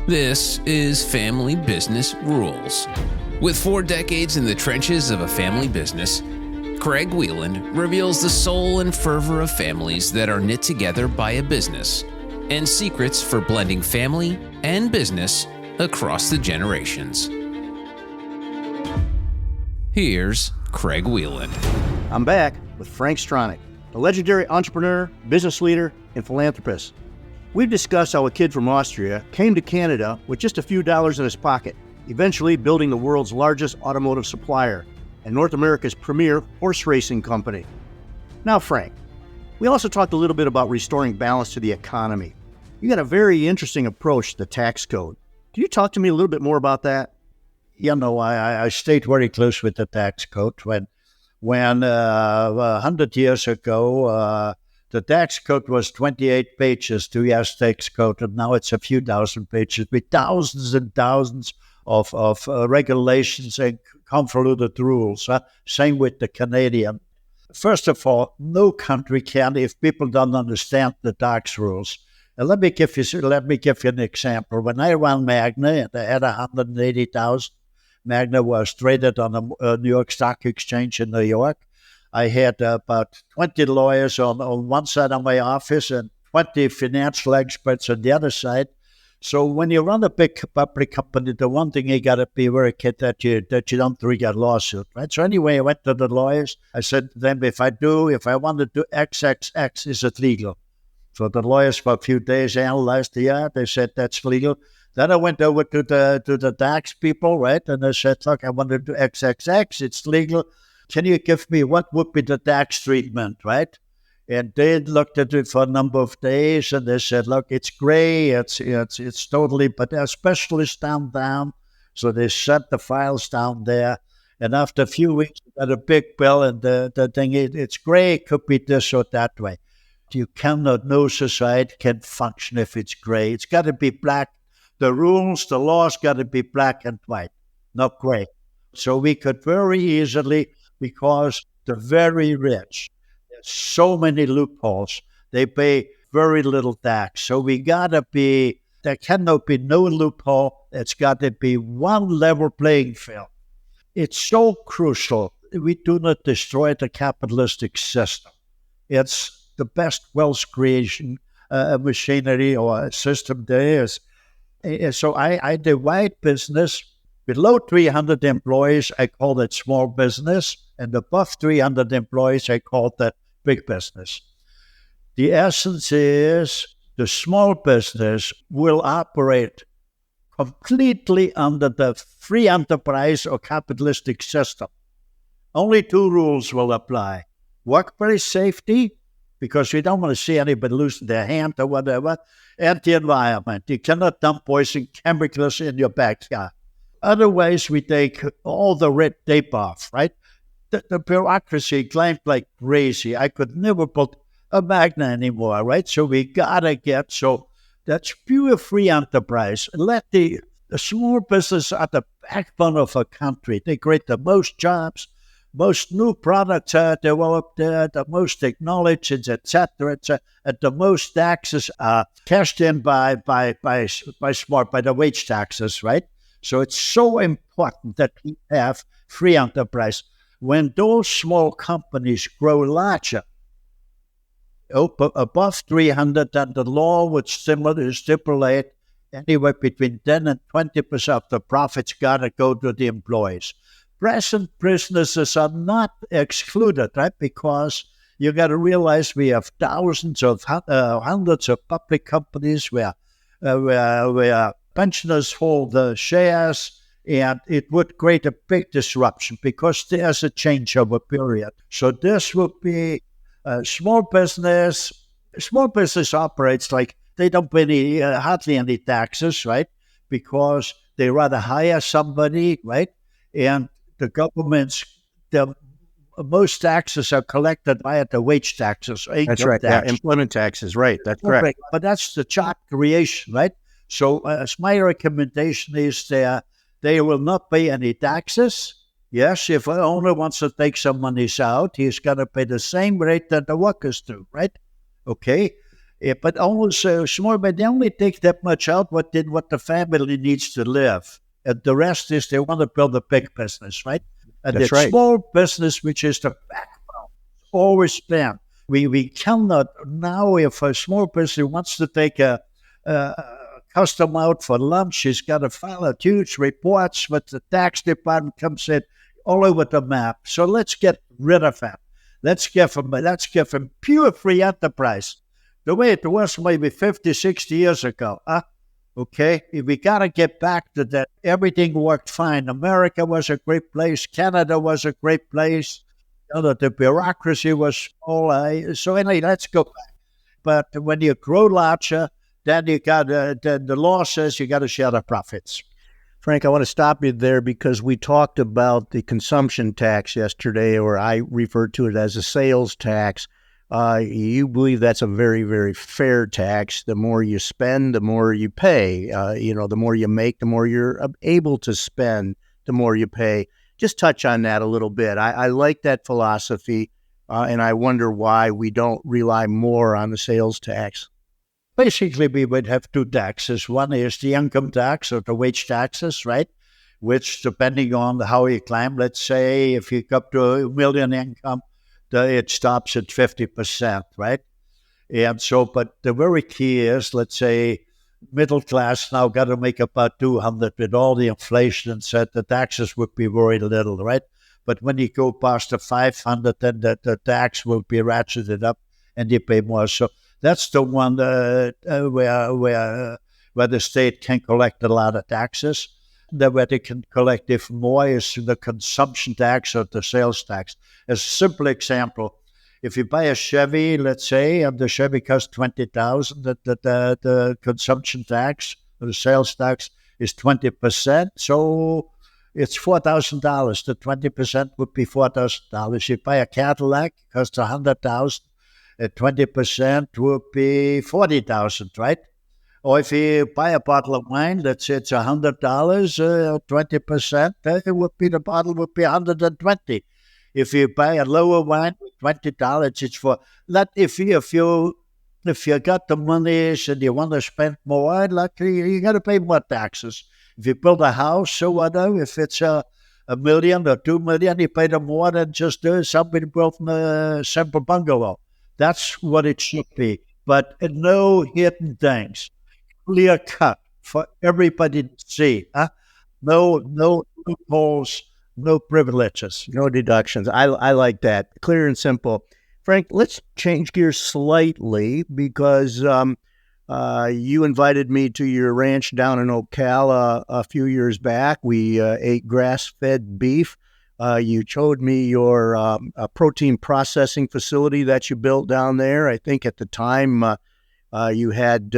This is Family Business Rules. With 4 decades in the trenches of a family business, Craig Wheeland reveals the soul and fervor of families that are knit together by a business and secrets for blending family and business across the generations. Here's Craig Wheeland. I'm back with Frank Stronach, a legendary entrepreneur, business leader, and philanthropist. We've discussed how a kid from Austria came to Canada with just a few dollars in his pocket, eventually building the world's largest automotive supplier and North America's premier horse racing company. Now, Frank, we also talked a little bit about restoring balance to the economy. You got a very interesting approach to the tax code. Can you talk to me a little bit more about that? I stayed very close with the tax code. When 100 years ago, the tax code was 28 pages, the U.S. tax code, and now it's a few thousand pages with thousands and thousands of regulations and convoluted rules. Same with the Canadian. First of all, no country can if people don't understand the tax rules. And let me give you an example. When I ran Magna and I had 180,000, Magna was traded on the New York Stock Exchange in New York. I had about 20 lawyers on one side of my office and 20 financial experts on the other side. So when you run a big public company, the one thing you got to be very careful that you don't trigger a lawsuit, right? So anyway, I went to the lawyers. I said to them, if I want to do XXX, is it legal? So the lawyers for a few days analyzed they said that's legal. Then I went over to the tax people, right? And I said, look, I want to do XXX, it's legal. Can you give me what would be the tax treatment, right? And they looked at it for a number of days and they said, look, it's gray, it's totally, but there are specialists down. So they sent the files down there. And after a few weeks, we got a big bill and the thing is, it's gray, it could be this or that way. No society can function if it's gray. It's got to be black. The rules, the laws got to be black and white, not gray. So we could very easily, because the very rich, there's so many loopholes, they pay very little tax. So there cannot be no loophole. It's got to be one level playing field. It's so crucial we do not destroy the capitalistic system. It's the best wealth creation machinery or system there is. So I divide business below 300 employees, I call that small business, and above 300 employees, I call that big business. The essence is the small business will operate completely under the free enterprise or capitalistic system. Only 2 rules will apply. Workplace safety, because we don't want to see anybody losing their hand or whatever, and the environment. You cannot dump poison chemicals in your backyard. Otherwise, we take all the red tape off, right? The bureaucracy climbed like crazy. I could never put a Magna anymore, right? So we gotta so that's pure free enterprise. Let the small business are the backbone of a country. They create the most jobs, most new products are developed there, the most technologies, etc., and the most taxes are cashed in by the wage taxes, right? So it's so important that we have free enterprise. When those small companies grow larger, above 300, then the law would stipulate anywhere between 10 and 20% of the profits got to go to the employees. Present businesses are not excluded, right? Because you got to realize we have thousands of hundreds of public companies where pensioners hold the shares, and it would create a big disruption because there's a changeover period. So this would be small business. Small business operates like they don't pay hardly any taxes, right? Because they rather hire somebody, right? And the most taxes are collected via the wage taxes. That's right. Yeah, employment taxes, right. That's correct. But that's the job creation, right? So as my recommendation is they will not pay any taxes. Yes, if an owner wants to take some monies out, he's going to pay the same rate that the workers do, right? Okay. Yeah, but also small, but they only take that much out what the family needs to live. And the rest is they want to build a big business, right? And That's that right. small business, which is the backbone, always spent. We cannot now, if a small business wants to take a customer out for lunch, he's got to file a huge reports with the tax department comes in all over the map. So let's get rid of that. Let's give him pure free enterprise. The way it was maybe 50, 60 years ago. Okay, we got to get back to that. Everything worked fine. America was a great place. Canada was a great place. The bureaucracy was small. So anyway, let's go back. But when you grow larger, then you got the law says you got to share the profits. Frank, I want to stop you there because we talked about the consumption tax yesterday, or I referred to it as a sales tax. You believe that's a very, very fair tax. The more you spend, the more you pay. The more you make, the more you're able to spend, the more you pay. Just touch on that a little bit. I like that philosophy, and I wonder why we don't rely more on the sales tax. Basically, we would have two taxes. One is the income tax or the wage taxes, right? Which, depending on how you climb, let's say if you come to a million income, it stops at 50%, right? And so, but the very key is, let's say, middle class now got to make about 200 with all the inflation and said the taxes would be very little, right? But when you go past the 500, then the tax will be ratcheted up and you pay more. So that's the one where the state can collect a lot of taxes. Where they can collect even more is the consumption tax or the sales tax. As a simple example, if you buy a Chevy, let's say, and the Chevy costs $20,000, the consumption tax or the sales tax is 20%. So it's $4,000. The 20% would be $4,000. You buy a Cadillac, it costs $100,000. 20% would be $40,000, right? Or if you buy a bottle of wine, let's say it's $100, 20%, the bottle would be $120. If you buy a lower wine with $20, it's for that. If you got the money and you want to spend more, you got to pay more taxes. If you build a house or whatever, if it's a million or 2 million, you pay them more than just somebody built a simple bungalow. That's what it should be. But no hidden things. Clear cut for everybody to see. No loopholes, no privileges. No deductions. I like that. Clear and simple. Frank, let's change gears slightly because you invited me to your ranch down in Ocala a few years back. We ate grass-fed beef. You showed me your protein processing facility that you built down there. I think at the time you had,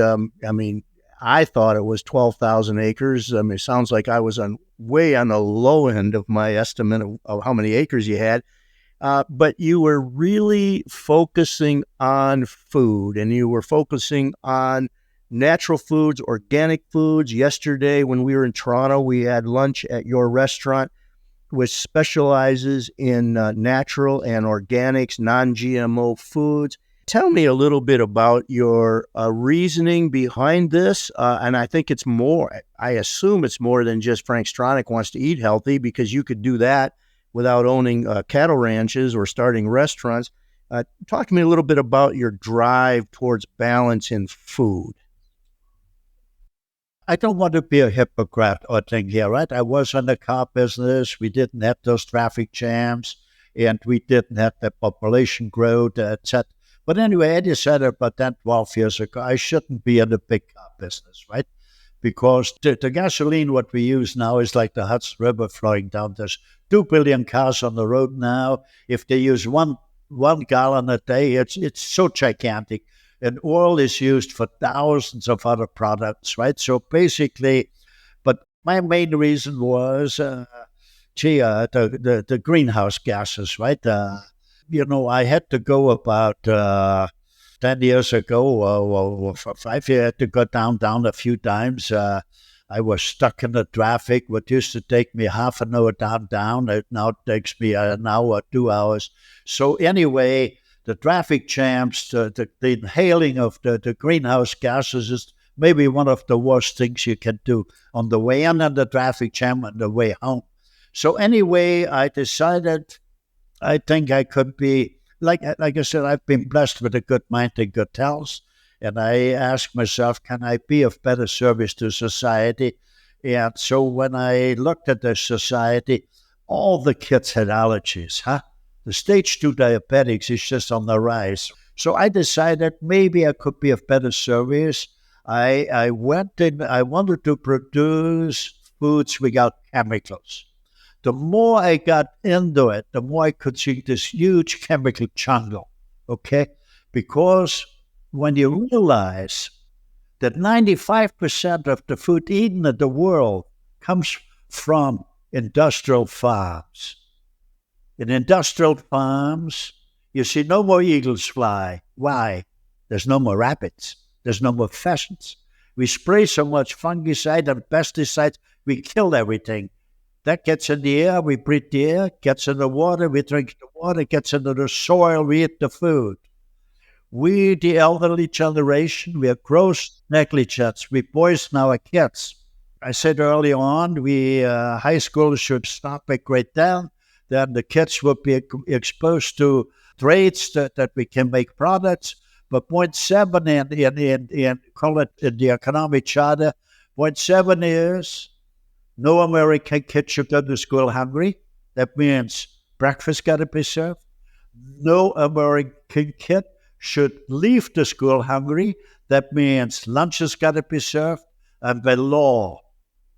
I thought it was 12,000 acres. It sounds like I was way on the low end of my estimate of how many acres you had. But you were really focusing on food, and you were focusing on natural foods, organic foods. Yesterday when we were in Toronto, we had lunch at your restaurant, which specializes in natural and organics, non-GMO foods. Tell me a little bit about your reasoning behind this. And I think it's more, I assume it's more than just Frank Stronach wants to eat healthy, because you could do that without owning cattle ranches or starting restaurants. Talk to me a little bit about your drive towards balance in food. I don't want to be a hypocrite or thing here, right? I was in the car business. We didn't have those traffic jams, and we didn't have the population growth, etc. But anyway, I decided about that 12 years ago, I shouldn't be in the big car business, right? Because the gasoline, what we use now is like the Hudson River flowing down. There's 2 billion cars on the road now. If they use one gallon a day, it's so gigantic. And oil is used for thousands of other products, right? So basically, but my main reason was, the greenhouse gases, right? I had to go about 10 years ago, or 5 years, I had to go down a few times. I was stuck in the traffic. What used to take me half an hour down, it now takes me an hour, 2 hours. So anyway, the traffic jams, the inhaling of the greenhouse gases is maybe one of the worst things you can do on the way in and the traffic jam on the way home. So anyway, I decided I think I could be, like I said, I've been blessed with a good mind and good health. And I asked myself, can I be of better service to society? And so when I looked at the society, all the kids had allergies, The stage 2 diabetics is just on the rise. So I decided maybe I could be of better service. I wanted to produce foods without chemicals. The more I got into it, the more I could see this huge chemical jungle, okay? Because when you realize that 95% of the food eaten in the world comes from industrial farms. In industrial farms, you see no more eagles fly. Why? There's no more rabbits. There's no more pheasants. We spray so much fungicide and pesticides, we kill everything. That gets in the air, we breathe the air, gets in the water, we drink the water, gets into the soil, we eat the food. We, the elderly generation, we are gross negligence. We poison our kids. I said early on, high school should stop at grade 10. Then the kids would be exposed to trades that we can make products. But point 7 in call it in the economic charter, point 7 is no American kid should go to school hungry. That means breakfast got to be served. No American kid should leave the school hungry. That means lunch has got to be served. And by law,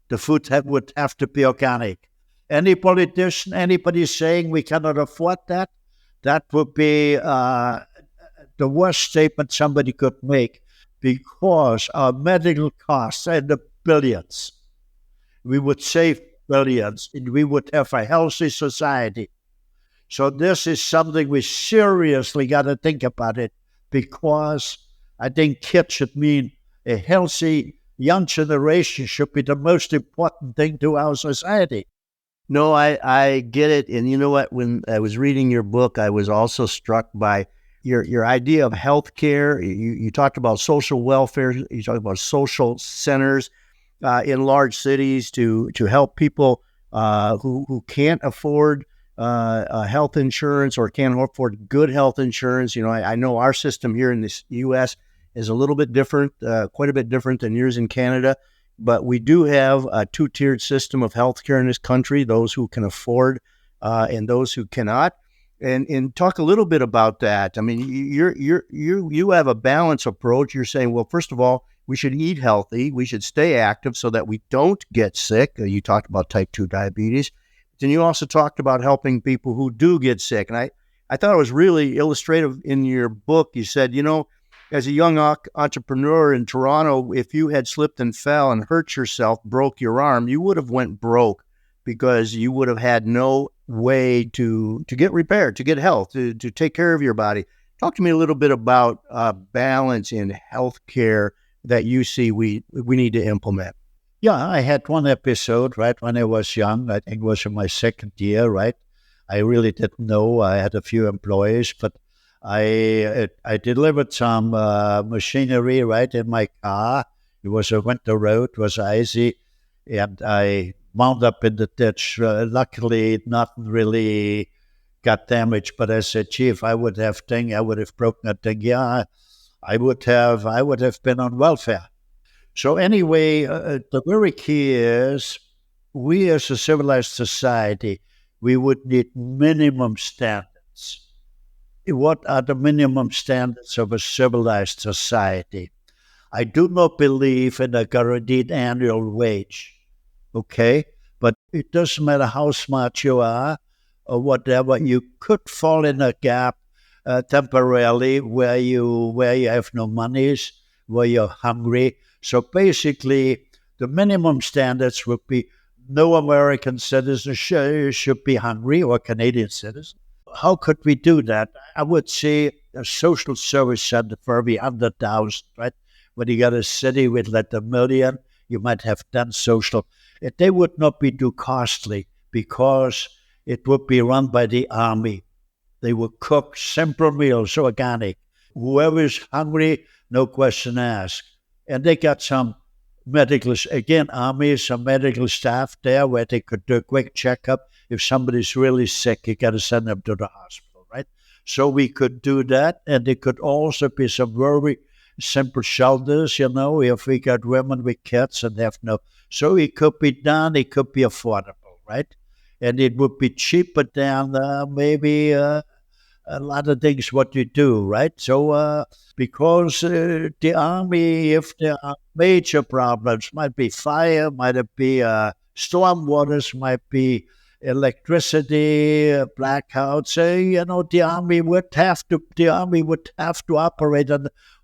the food would have to be organic. Any politician, anybody saying we cannot afford that, that would be the worst statement somebody could make, because our medical costs are in the billions. We would save billions and we would have a healthy society. So this is something we seriously got to think about it, because I think kids should mean a healthy young generation should be the most important thing to our society. No, I get it. And you know what? When I was reading your book, I was also struck by your idea of healthcare. You talked about social welfare. You talked about social centers in large cities to help people who can't afford health insurance or can't afford good health insurance. You know, I know our system here in the U.S. is a little bit different, quite a bit different than yours in Canada. But we do have a two-tiered system of healthcare in this country: those who can afford and those who cannot. And talk a little bit about that. I mean, you have a balanced approach. You're saying, well, first of all, we should eat healthy. We should stay active so that we don't get sick. You talked about type 2 diabetes. Then you also talked about helping people who do get sick. And I thought it was really illustrative in your book. You said, you know, as a young entrepreneur in Toronto, if you had slipped and fell and hurt yourself, broke your arm, you would have went broke, because you would have had no way to get repaired, to get health, to take care of your body. Talk to me a little bit about balance in healthcare that you see we need to implement. Yeah, I had one episode, right, when I was young. I think it was in my second year, right? I really didn't know. I had a few employees, but I delivered some machinery, right, in my car. It was a winter road, it was icy, and I wound up in the ditch. Luckily, nothing really got damaged, but I said, gee, if I would have broken a thing, yeah, I would have been on welfare. So anyway, the very key is, we as a civilized society, we would need minimum standards. What are the minimum standards of a civilized society? I do not believe in a guaranteed annual wage, okay? But it doesn't matter how smart you are or whatever, you could fall in a gap temporarily where you have no monies, where you're hungry. So basically, the minimum standards would be no American citizen should be hungry, or Canadian citizen. How could we do that? I would say a social service center for every 100,000, right? When you got a city with like 1 million, you might have 10 social. They would not be too costly, because it would be run by the army. They would cook simple meals, organic. Whoever's hungry, no question asked. And they got some Army, some medical staff there where they could do a quick checkup. If somebody's really sick, you got to send them to the hospital, right? So we could do that. And there could also be some very simple shelters, if we got women with kids and have no. So it could be done, it could be affordable, right? And it would be cheaper than maybe a lot of things what you do, right? So because the Army, if there are major problems, might be fire, might be storm waters, might be electricity, blackouts, the Army would have to operate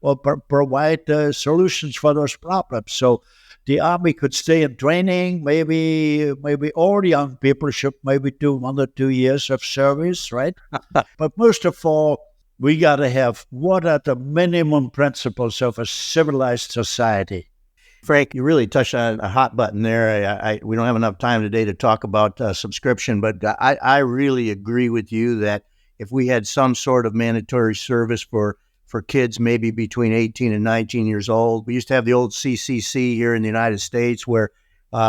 or provide solutions for those problems. So the Army could stay in training. Maybe all young people should maybe do 1 or 2 years of service, right? But most of all, we got to have what are the minimum principles of a civilized society. Frank, you really touched on a hot button there. We don't have enough time today to talk about subscription, but I really agree with you that if we had some sort of mandatory service for kids maybe between 18 and 19 years old. We used to have the old CCC here in the United States where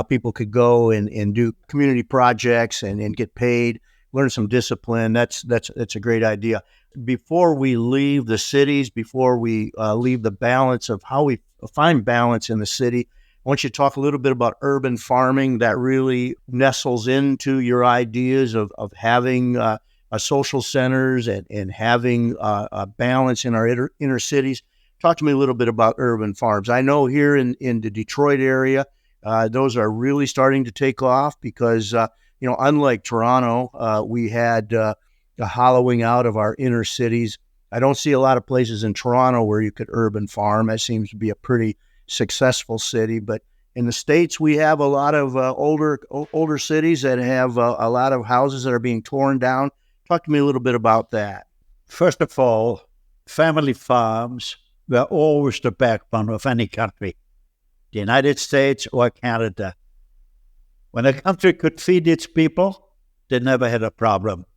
people could go and do community projects and get paid, learn some discipline. That's a great idea. Before we leave the cities, before we leave the balance of how we find balance in the city, I want you to talk a little bit about urban farming that really nestles into your ideas of having social centers and having a balance in our inner cities. Talk to me a little bit about urban farms. I know here in the Detroit area, those are really starting to take off because, unlike Toronto, we had the hollowing out of our inner cities. I don't see a lot of places in Toronto where you could urban farm. That seems to be a pretty successful city. But in the States, we have a lot of older cities that have a lot of houses that are being torn down. Talk to me a little bit about that. First of all, family farms were always the backbone of any country, the United States or Canada. When a country could feed its people, they never had a problem.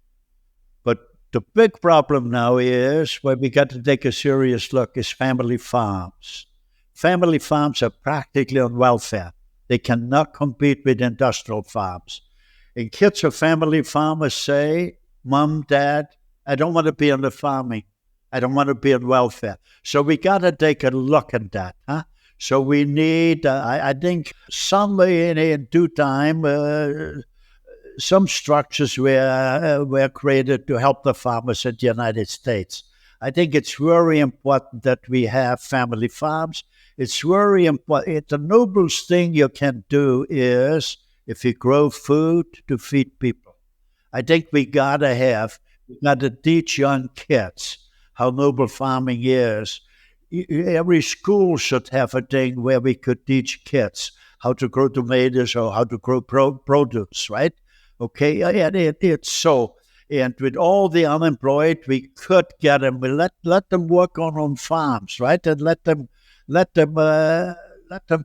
But the big problem now is, where we got to take a serious look, is family farms. Family farms are practically on welfare. They cannot compete with industrial farms. And kids of family farmers say, Mom, Dad, I don't want to be on the farming. I don't want to be on welfare. So we got to take a look at that. Huh? So we need, I think, in due time, some structures were created to help the farmers in the United States. I think it's very important that we have family farms. It's very important. The noblest thing you can do is, if you grow food, to feed people. I think we got to teach young kids how noble farming is. Every school should have a thing where we could teach kids how to grow tomatoes or how to grow produce, right? Okay, and it's so. And with all the unemployed, we could get them. We let them work on farms, right? And let them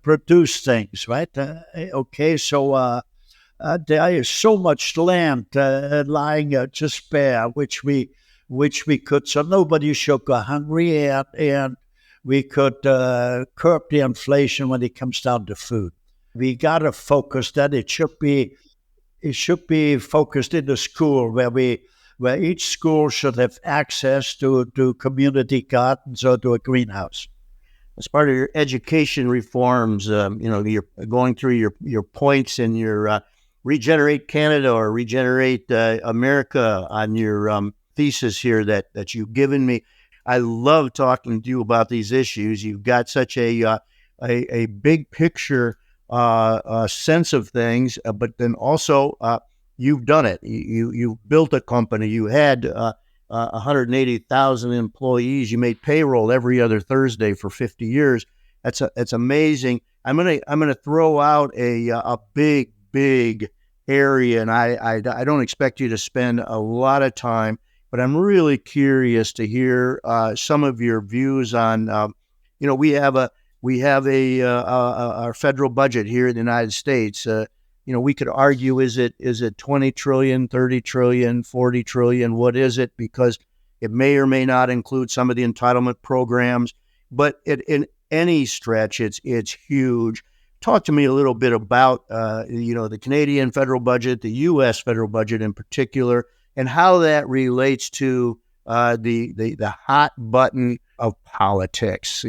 produce things, right? Okay, so. There is so much land lying to spare, which we could, so nobody should go hungry, and we could curb the inflation when it comes down to food. We got to focus that it should be focused in the school where each school should have access to community gardens or to a greenhouse. As part of your education reforms, you're going through your points in your Regenerate Canada or Regenerate America on your thesis here that you've given me. I love talking to you about these issues. You've got such a big picture sense of things, but then also you've done it. You've built a company. You had 180,000 employees. You made payroll every other Thursday for 50 years. That's amazing. I'm gonna throw out a big area, and I don't expect you to spend a lot of time, but I'm really curious to hear some of your views on. We have our federal budget here in the United States. we could argue, is it 20 trillion, 30 trillion, 40 trillion? What is it? Because it may or may not include some of the entitlement programs, but in any stretch, it's huge. Talk to me a little bit about, the Canadian federal budget, the U.S. federal budget in particular, and how that relates to the hot button of politics.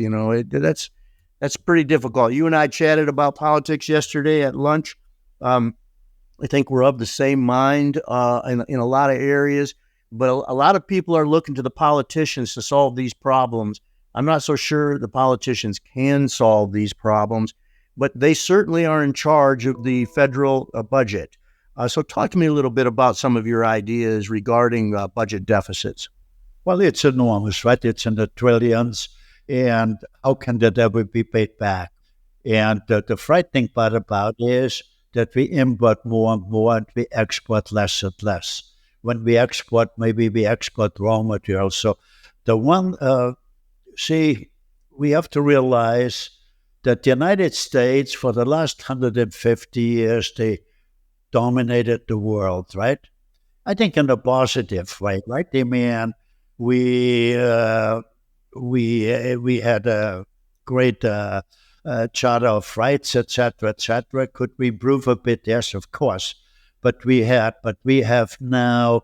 That's pretty difficult. You and I chatted about politics yesterday at lunch. I think we're of the same mind in a lot of areas, but a lot of people are looking to the politicians to solve these problems. I'm not so sure the politicians can solve these problems, but they certainly are in charge of the federal budget. So talk to me a little bit about some of your ideas regarding budget deficits. Well, it's enormous, right? It's in the trillions, and how can that ever be paid back? And the frightening part about it is that we import more and more and we export less and less. When we export, maybe we export raw materials. So we have to realize that the United States, for the last 150 years, they dominated the world, right? I think in a positive way, right? I mean, we had a great charter of rights, etc., etc. Could we improve a bit? Yes, of course. But we have now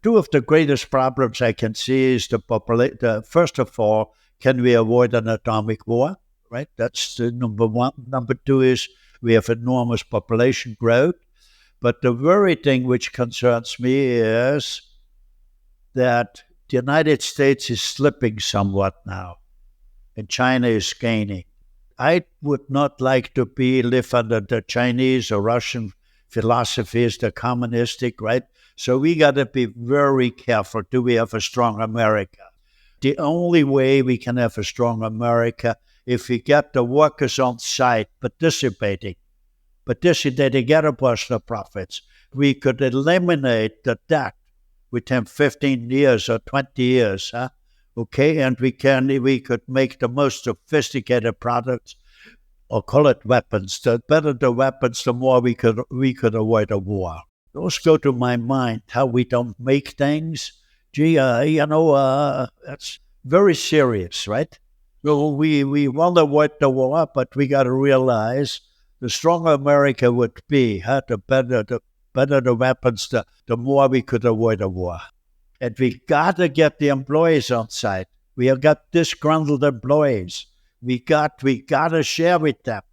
two of the greatest problems I can see is first of all, can we avoid an atomic war? Right, that's the number one. Number two is we have enormous population growth. But the very thing which concerns me is that the United States is slipping somewhat now, and China is gaining. I would not like to live under the Chinese or Russian philosophies, the communistic, right? So we got to be very careful. Do we have a strong America? The only way we can have a strong America if we get the workers on site participating get a portion of profits. We could eliminate the debt within 15 years or 20 years, okay? And we could make the most sophisticated products, or call it weapons. The better the weapons, the more we could avoid a war. Those go to my mind, how we don't make things. That's very serious, right? So we want to avoid the war, but we got to realize the stronger America would be, the better the weapons, the more we could avoid a war. And we got to get the employees on site. We have got disgruntled employees. We got to share with them.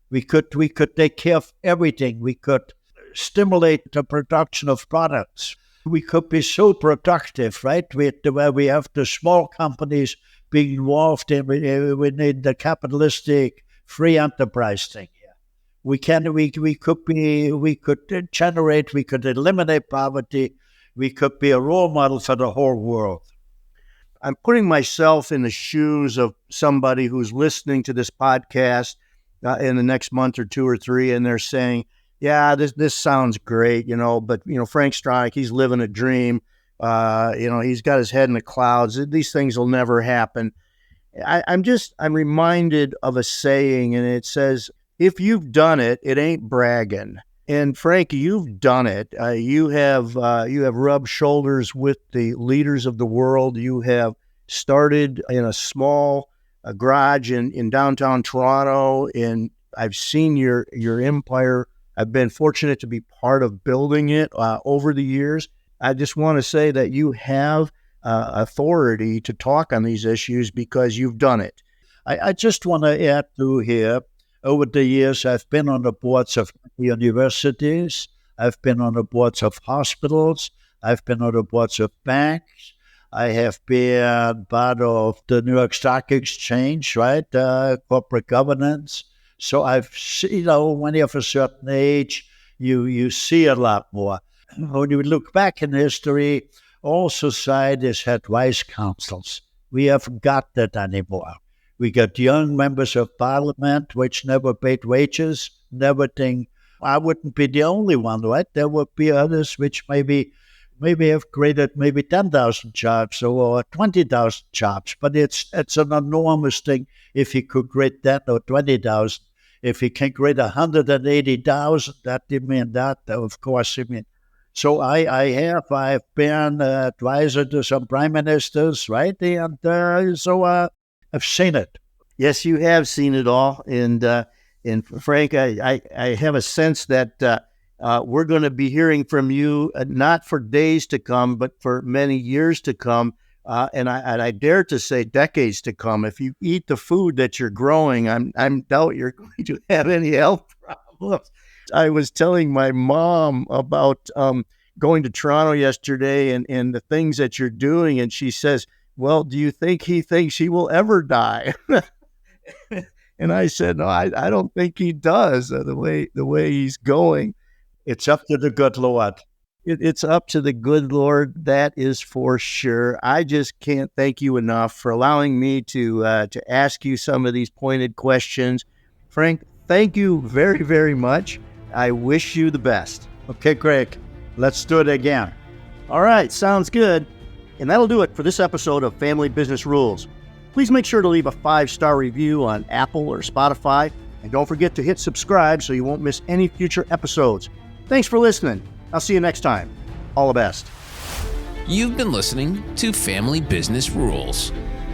We could take care of everything. We could stimulate the production of products. We could be so productive, right? Where we have the small companies being involved in the capitalistic free enterprise thing here. We could eliminate poverty. We could be a role model for the whole world. I'm putting myself in the shoes of somebody who's listening to this podcast in the next month or two or three, and they're saying, yeah, this sounds great, but, Frank Stronach, he's living a dream. He's got his head in the clouds. These things will never happen. I'm reminded of a saying, and it says, if you've done it, it ain't bragging. And Frank, you've done it. You have rubbed shoulders with the leaders of the world. You have started in a small garage in downtown Toronto, and I've seen your empire. I've been fortunate to be part of building it over the years. I just want to say that you have authority to talk on these issues because you've done it. I just want to add to here, over the years, I've been on the boards of universities. I've been on the boards of hospitals. I've been on the boards of banks. I have been part of the New York Stock Exchange, right? Corporate governance. So I've seen, when you have a certain age, you see a lot more. When you look back in history, all societies had wise councils. We haven't got that anymore. We got young members of parliament which never paid wages, never think, I wouldn't be the only one, right? There would be others which maybe have created maybe 10,000 jobs or 20,000 jobs, but it's an enormous thing if you could create 10 or 20,000 if he can create 180,000, that mean that, of course, I mean. So I've been advisor to some prime ministers, right? And so I've seen it. Yes, you have seen it all. And Frank, I have a sense that we're going to be hearing from you not for days to come, but for many years to come. And I dare to say decades to come. If you eat the food that you're growing, I'm doubt you're going to have any health problems. I was telling my mom about going to Toronto yesterday and the things that you're doing, and she says, "Well, do you think he thinks he will ever die?" And I said, "No, I don't think he does. The way he's going, it's up to the good Lord." It's up to the good Lord, that is for sure. I just can't thank you enough for allowing me to ask you some of these pointed questions. Frank, thank you very, very much. I wish you the best. Okay, Craig, let's do it again. All right, sounds good. And that'll do it for this episode of Family Business Rules. Please make sure to leave a 5-star review on Apple or Spotify. And don't forget to hit subscribe so you won't miss any future episodes. Thanks for listening. I'll see you next time. All the best. You've been listening to Family Business Rules.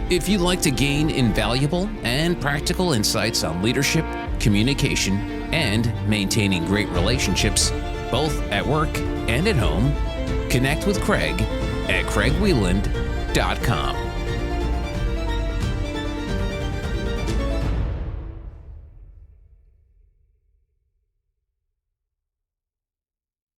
If you'd like to gain invaluable and practical insights on leadership, communication, and maintaining great relationships, both at work and at home, connect with Craig at craigwieland.com.